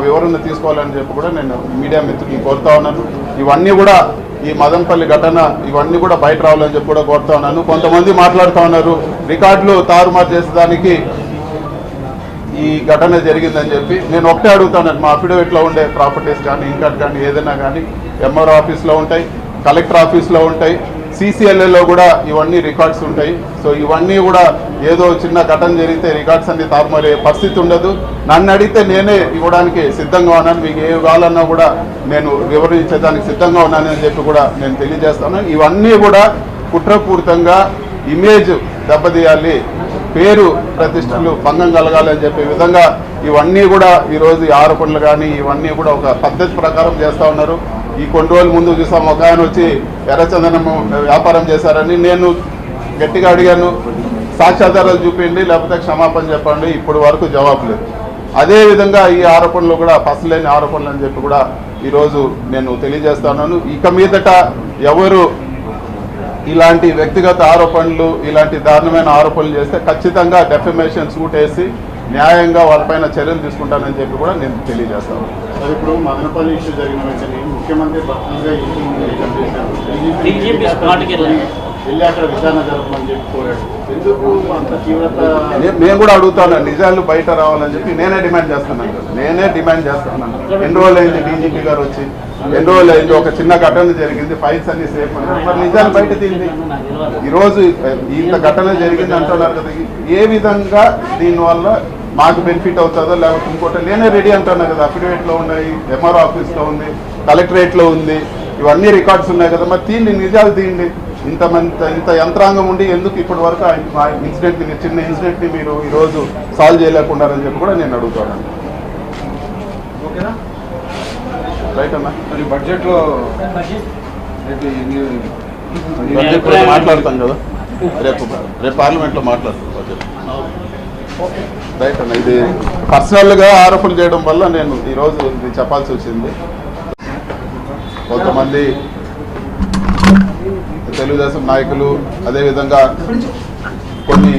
వివరణ తీసుకోవాలని చెప్పి కూడా నేను మీడియా మిత్రులను కోరుతా ఉన్నాను. ఇవన్నీ కూడా ఈ మదనపల్లి ఘటన ఇవన్నీ కూడా బయట రావాలని చెప్పి కూడా కోరుతా ఉన్నాను. కొంతమంది మాట్లాడుతూ ఉన్నారు రికార్డులు తారుమారు చేసేదానికి ఈ ఘటన జరిగిందని చెప్పి. నేను ఒకటే అడుగుతాను, మా అఫిడవిట్లో ఉండే ప్రాపర్టీస్ కానీ ఇంకా కానీ ఏదైనా కానీ ఎంఆర్ఓ ఆఫీస్లో ఉంటాయి, కలెక్టర్ ఆఫీస్లో ఉంటాయి, CCLAలో కూడా ఇవన్నీ రికార్డ్స్ ఉంటాయి. సో ఇవన్నీ కూడా ఏదో చిన్న ఘటన జరిగితే రికార్డ్స్ అన్ని తారుమారే పరిస్థితి ఉండదు. నన్ను అడిగితే నేనే ఇవ్వడానికి సిద్ధంగా ఉన్నాను. మీకు ఏ కావాలన్నా కూడా నేను వివరించేదానికి సిద్ధంగా ఉన్నానని చెప్పి కూడా నేను తెలియజేస్తాను. ఇవన్నీ కూడా కుట్రపూరితంగా ఇమేజ్ దెబ్బతీయాలి, పేరు ప్రతిష్టలు భంగం కలగాలని చెప్పే విధంగా ఇవన్నీ కూడా ఈరోజు ఈ ఆరోపణలు కానీ ఇవన్నీ కూడా ఒక పద్ధతి ప్రకారం చేస్తూ ఉన్నారు. ఈ కొన్ని రోజుల ముందు చూసాం, ఒక ఆయన వచ్చి ఎర్రచందనము వ్యాపారం చేశారని నేను గట్టిగా అడిగాను, సాక్ష్యాధారాలు చూపించండి లేకపోతే క్షమాపణ చెప్పండి. ఇప్పటి వరకు జవాబు లేదు. అదేవిధంగా ఈ ఆరోపణలు కూడా పసలేని ఆరోపణలు అని చెప్పి కూడా ఈరోజు నేను తెలియజేస్తున్నాను. ఇక మీదట ఎవరు ఇలాంటి వ్యక్తిగత ఆరోపణలు ఇలాంటి దారుణమైన ఆరోపణలు చేస్తే ఖచ్చితంగా డెఫమేషన్ సూట్ వేసి న్యాయంగా వాళ్ళపైన చర్యలు తీసుకుంటానని చెప్పి కూడా నేను తెలియజేస్తాను. సార్, ఇప్పుడు మదనపల్లి ఇష్యూ జరిగిన వెంటనే ముఖ్యమంత్రి పర్సనల్గా వెళ్ళి అక్కడ విచారణ జరపమని చెప్పి కోరాడు. ఎందుకు అంత తీవ్రత? నేను కూడా అడుగుతాను, నిజాలు బయట రావాలని చెప్పి నేనే డిమాండ్ చేస్తున్నాను. ఎన్ని రోజులు అయింది DGP గారు వచ్చి, ఎన్ని రోజులు అయింది, ఒక చిన్న ఘటన జరిగింది, ఫైల్స్ అన్ని సేఫ్ అని, మరి నిజాలు బయట తీయండి. ఈరోజు ఇంత ఘటన జరిగింది అంటున్నారు కదా, ఏ విధంగా దీనివల్ల మాకు బెనిఫిట్ అవుతుందో లేకపోతే ఇంకోటి నేనే రెడీ అంటున్నా కదా. అఫిడవిట్లో ఉన్నాయి, MRO ఆఫీస్లో ఉంది, కలెక్టరేట్లో ఉంది, ఇవన్నీ రికార్డ్స్ ఉన్నాయి కదా. మరి తీయండి, నిజాలు తీయండి. ఇంత యంత్రాంగం ఉండి ఎందుకు ఇప్పటి వరకు ఆ ఇన్సిడెంట్ని, చిన్న ఇన్సిడెంట్ని మీరు ఈరోజు సాల్వ్ చేయలేకున్నారని చెప్పి కూడా నేను అడుగుతాను. ఓకేనా రైట్ అన్నా? మరి బడ్జెట్లో మాట్లాడతాం కదా, రేపు పార్లమెంట్లో మాట్లాడతాం బడ్జెట్. రైట్ అన్న, ఇది పర్సనల్గా ఆరోపణలు చేయడం వల్ల నేను ఈరోజు ఇది చెప్పాల్సి వచ్చింది. కొంతమంది తెలుగుదేశం నాయకులు అదేవిధంగా కొన్ని